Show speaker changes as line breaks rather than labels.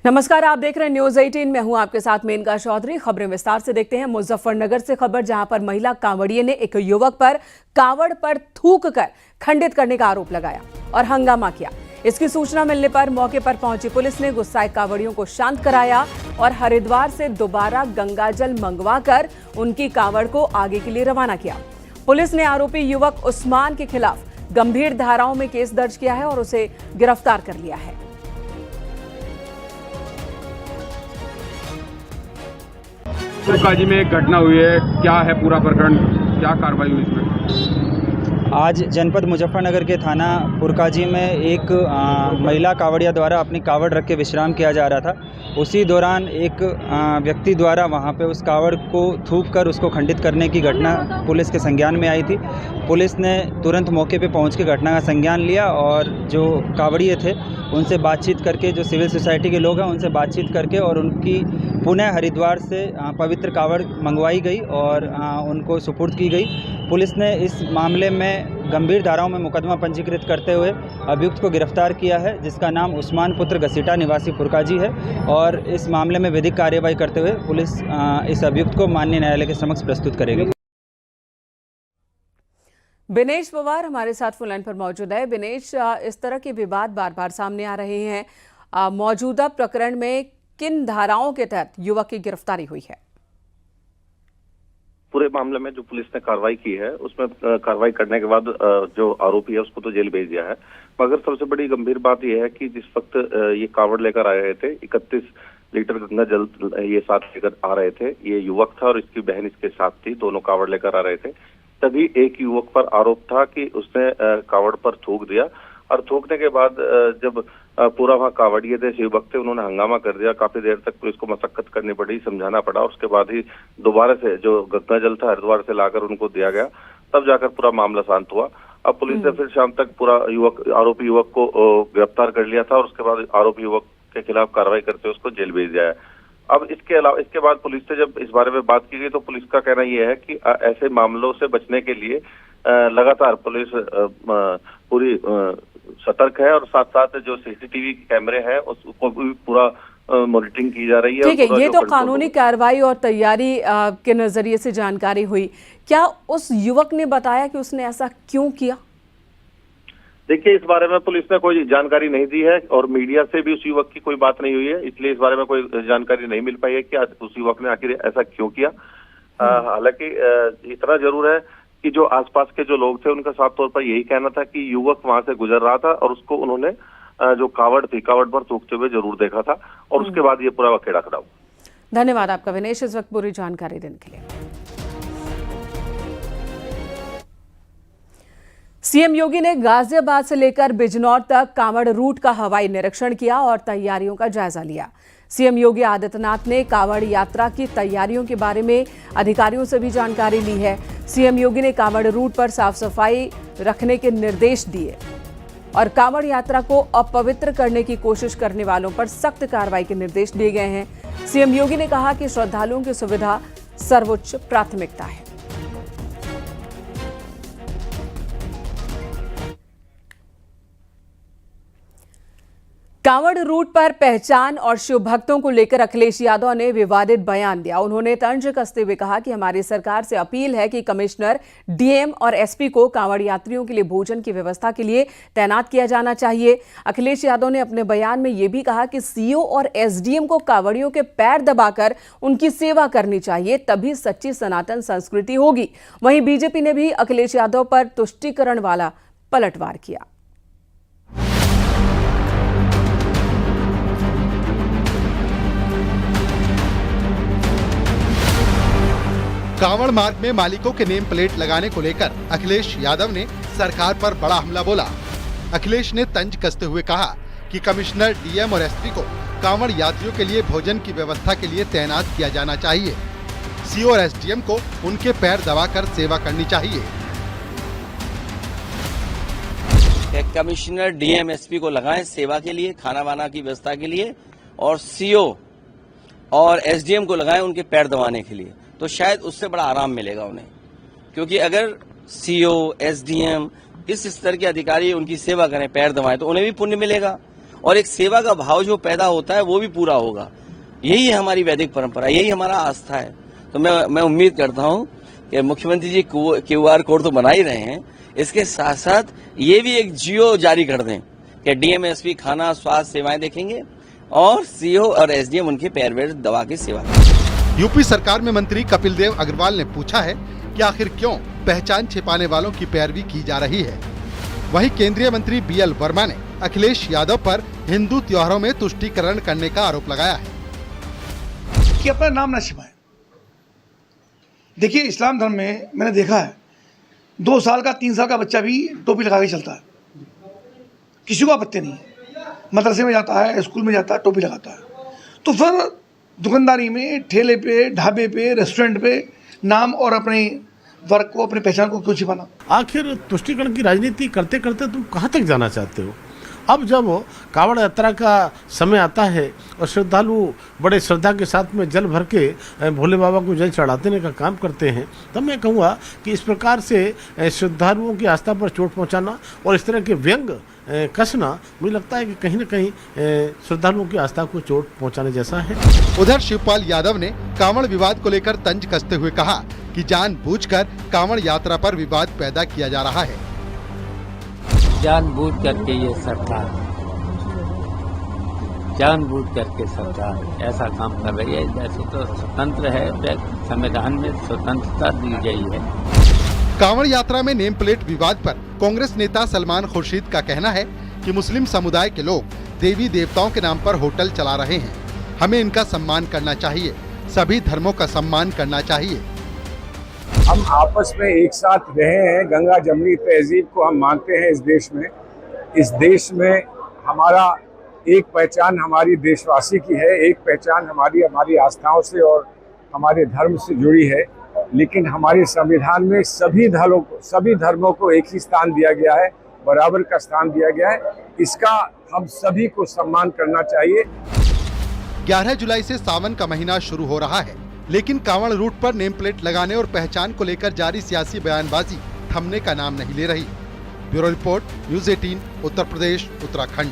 नमस्कार, आप देख रहे हैं न्यूज 18। मैं हूं आपके साथ मेनका चौधरी। खबरें विस्तार से देखते हैं। मुजफ्फरनगर से खबर, जहां पर महिला कांवड़िये ने एक युवक पर कांवड़ पर थूक कर खंडित करने का आरोप लगाया और हंगामा किया। इसकी सूचना मिलने पर मौके पर पहुंची पुलिस ने गुस्साए कांवड़ियों को शांत कराया और हरिद्वार से दोबारा गंगाजल मंगवाकर उनकी कांवड़ को आगे के लिए रवाना किया। पुलिस ने आरोपी युवक उस्मान के खिलाफ गंभीर धाराओं में केस दर्ज किया है और उसे गिरफ्तार कर लिया है।
पुरकाजी में एक घटना हुई है, क्या है पूरा प्रकरण, क्या कार्रवाई हुई इसमें?
आज जनपद मुजफ्फरनगर के थाना पुरकाजी में एक महिला कांवड़िया द्वारा अपनी कांवड़ रख के विश्राम किया जा रहा था। उसी दौरान एक व्यक्ति द्वारा वहां पे उस कांवड़ को थूक कर उसको खंडित करने की घटना पुलिस के संज्ञान में आई थी। पुलिस ने तुरंत मौके पे पहुंच के घटना का संज्ञान लिया और जो कांवड़िये थे उनसे बातचीत करके, जो सिविल सोसाइटी के लोग हैं उनसे बातचीत करके और उनकी पुनः हरिद्वार से पवित्र कांवड़ मंगवाई गई और उनको सुपुर्द की गई। पुलिस ने इस मामले में गंभीर धाराओं में मुकदमा पंजीकृत करते हुए अभियुक्त को गिरफ्तार किया है, जिसका नाम उस्मान पुत्र घसीटा निवासी पुरकाजी है। और इस मामले में विधिक कार्यवाही करते हुए पुलिस इस अभियुक्त को माननीय न्यायालय के समक्ष प्रस्तुत करेगी।
बिनेश पवार हमारे साथ फोन लाइन पर मौजूद है। बिनेश, इस तरह के विवाद बार बार सामने आ रहे हैं। मौजूदा प्रकरण में किन धाराओं के तहत युवक की गिरफ्तारी हुई है?
पूरे मामले में जो पुलिस ने कार्रवाई की है उसमें कार्रवाई करने के बाद जो आरोपी है उसको तो जेल भेज दिया है, मगर सबसे बड़ी गंभीर बात यह है कि जिस वक्त ये कांवड़ लेकर आ रहे थे, 31 लीटर गंगा जल ये साथ लेकर आ रहे थे, ये युवक था और इसकी बहन इसके साथ थी, दोनों कांवड़ लेकर आ रहे थे। तभी एक युवक पर आरोप था कि उसने कांवड़ पर थूक दिया और थूकने के बाद जब पूरा वहाँ कांवड़िये थे, शिवभक्त थे, उन्होंने हंगामा कर दिया। काफी देर तक पुलिस को मशक्कत करनी पड़ी, समझाना पड़ा। उसके बाद ही दोबारा से जो गंगा जल था हरिद्वार से लाकर उनको दिया गया, तब जाकर पूरा मामला शांत हुआ। अब पुलिस ने फिर शाम तक पूरा आरोपी युवक को गिरफ्तार कर लिया था और उसके बाद आरोपी युवक के खिलाफ कार्रवाई करते हुए उसको जेल भेज दिया है। अब इसके बाद पुलिस से जब इस बारे में बात की गई तो पुलिस का कहना यह है कि ऐसे मामलों से बचने के लिए लगातार पुलिस पूरी सतर्क है और साथ साथ जो सीसीटीवी कैमरे हैं उसको भी पूरा मॉनिटरिंग की जा रही है।
ठीक है, ये तो कानूनी कार्रवाई और तैयारी के नजरिए से जानकारी हुई। क्या उस युवक ने बताया कि उसने ऐसा क्यों किया?
देखिए, इस बारे में पुलिस ने कोई जानकारी नहीं दी है और मीडिया से भी उस युवक की कोई बात नहीं हुई है, इसलिए इस बारे में कोई जानकारी नहीं मिल पाई है कि उस युवक ने आखिर ऐसा क्यों किया। हालांकि इतना जरूर है कि जो आसपास के जो लोग थे उनका साफ तौर पर यही कहना था कि युवक वहां से गुजर रहा था और उसको उन्होंने जो कांवड़ थी, कांवड़ पर थूकते हुए जरूर देखा था और उसके बाद ये पूरा खेड़ा खड़ा हुआ।
धन्यवाद आपका विनेश, इस वक्त पूरी जानकारी देने के लिए। सीएम योगी ने गाजियाबाद से लेकर बिजनौर तक कांवड़ रूट का हवाई निरीक्षण किया और तैयारियों का जायजा लिया। सीएम योगी आदित्यनाथ ने कांवड़ यात्रा की तैयारियों के बारे में अधिकारियों से भी जानकारी ली है। सीएम योगी ने कांवड़ रूट पर साफ सफाई रखने के निर्देश दिए और कांवड़ यात्रा को अपवित्र करने की कोशिश करने वालों पर सख्त कार्रवाई के निर्देश दिए गए हैं। सीएम योगी ने कहा कि श्रद्धालुओं की सुविधा सर्वोच्च प्राथमिकता है। कांवड़ रूट पर पहचान और शिव भक्तों को लेकर अखिलेश यादव ने विवादित बयान दिया। उन्होंने तंज कसते हुए कहा कि हमारी सरकार से अपील है कि कमिश्नर, डीएम और एसपी को कांवड़ यात्रियों के लिए भोजन की व्यवस्था के लिए तैनात किया जाना चाहिए। अखिलेश यादव ने अपने बयान में यह भी कहा कि सीओ और एसडीएम को कांवड़ियों के पैर दबाकर उनकी सेवा करनी चाहिए, तभी सच्ची सनातन संस्कृति होगी। वहीं बीजेपी ने भी अखिलेश यादव पर तुष्टीकरण वाला पलटवार किया।
कांवड़ मार्ग में मालिकों के नेम प्लेट लगाने को लेकर अखिलेश यादव ने सरकार पर बड़ा हमला बोला। अखिलेश ने तंज कसते हुए कहा कि कमिश्नर, डीएम और एसपी को कांवड़ यात्रियों के लिए भोजन की व्यवस्था के लिए तैनात किया जाना चाहिए। सीओ और एसडीएम को उनके पैर दबाकर सेवा करनी चाहिए।
कमिश्नर, डीएम, एसपी को लगाएं सेवा के लिए, खाना वाना की व्यवस्था के लिए, और सीओ और एसडीएम को लगाएं उनके पैर दबाने के लिए, तो शायद उससे बड़ा आराम मिलेगा उन्हें। क्योंकि अगर सीओ, एसडीएम इस स्तर के अधिकारी उनकी सेवा करें, पैर दबाएं, तो उन्हें भी पुण्य मिलेगा और एक सेवा का भाव जो पैदा होता है वो भी पूरा होगा। यही है हमारी वैदिक परंपरा, यही हमारा आस्था है। तो मैं उम्मीद करता हूं कि मुख्यमंत्री जी QR कोड तो बना ही रहे हैं, इसके साथ साथ ये भी एक जियो जारी कर दें कि DM SP खाना स्वास्थ्य सेवाएं देखेंगे और CO और SDM उनके पैर वेर दवा की सेवा करेंगे।
यूपी सरकार में मंत्री कपिल देव अग्रवाल ने पूछा है कि आखिर क्यों पहचान छिपाने वालों की पैरवी की जा रही है। वहीं केंद्रीय मंत्री BL वर्मा ने अखिलेश यादव पर हिंदू त्योहारों में तुष्टीकरण करने का आरोप लगाया है
कि अपना नाम न छिपाएं। देखिए, इस्लाम धर्म में मैंने देखा है 2 साल का 3 साल का बच्चा भी टोपी लगा के चलता है, किसी को आपत्ति नहीं है। मदरसे में जाता है, स्कूल में जाता है, टोपी लगाता है। तो फिर दुकानदारी में, ठेले पे, ढाबे पे, रेस्टोरेंट पे नाम और अपने वर्ग को, अपनी पहचान को क्यों छिपाना?
आखिर तुष्टीकरण की राजनीति करते करते तुम कहाँ तक जाना चाहते हो? अब जब कावड़ यात्रा का समय आता है और श्रद्धालु बड़े श्रद्धा के साथ में जल भर के भोले बाबा को जल चढ़ाने का काम करते हैं, तब मैं कहूँगा कि इस प्रकार से श्रद्धालुओं की आस्था पर चोट पहुँचाना और इस तरह के व्यंग कसना, मुझे लगता है कि कहीं न कहीं श्रद्धालुओं की आस्था को चोट पहुँचाने जैसा है।
उधर शिवपाल यादव ने कांवड़ विवाद को लेकर तंज कसते हुए कहा कि जानबूझकर कांवड़ यात्रा पर विवाद पैदा किया जा रहा है।
जानबूझ करके ये सरकार जानबूझ करके सरकार ऐसा काम कर रही है। वैसे तो स्वतंत्र है, संविधान में स्वतंत्रता दी गई है।
कांवड़ यात्रा में नेम प्लेट विवाद पर कांग्रेस नेता सलमान खुर्शीद का कहना है कि मुस्लिम समुदाय के लोग देवी देवताओं के नाम पर होटल चला रहे हैं, हमें इनका सम्मान करना चाहिए, सभी धर्मों का सम्मान करना चाहिए।
हम आपस में एक साथ रहे हैं, गंगा जमनी तहजीब को हम मानते हैं। इस देश में हमारा एक पहचान हमारी देशवासी की है, एक पहचान हमारी आस्थाओं से और हमारे धर्म से जुड़ी है। लेकिन हमारे संविधान में सभी धर्मों को एक ही स्थान दिया गया है, बराबर का स्थान दिया गया है। इसका हम सभी को सम्मान करना चाहिए।
11 जुलाई से सावन का महीना शुरू हो रहा है, लेकिन कांवड़ रूट पर नेम प्लेट लगाने और पहचान को लेकर जारी सियासी बयानबाजी थमने का नाम नहीं ले रही। Bureau report, news 18, Uttar Pradesh, Uttarakhand.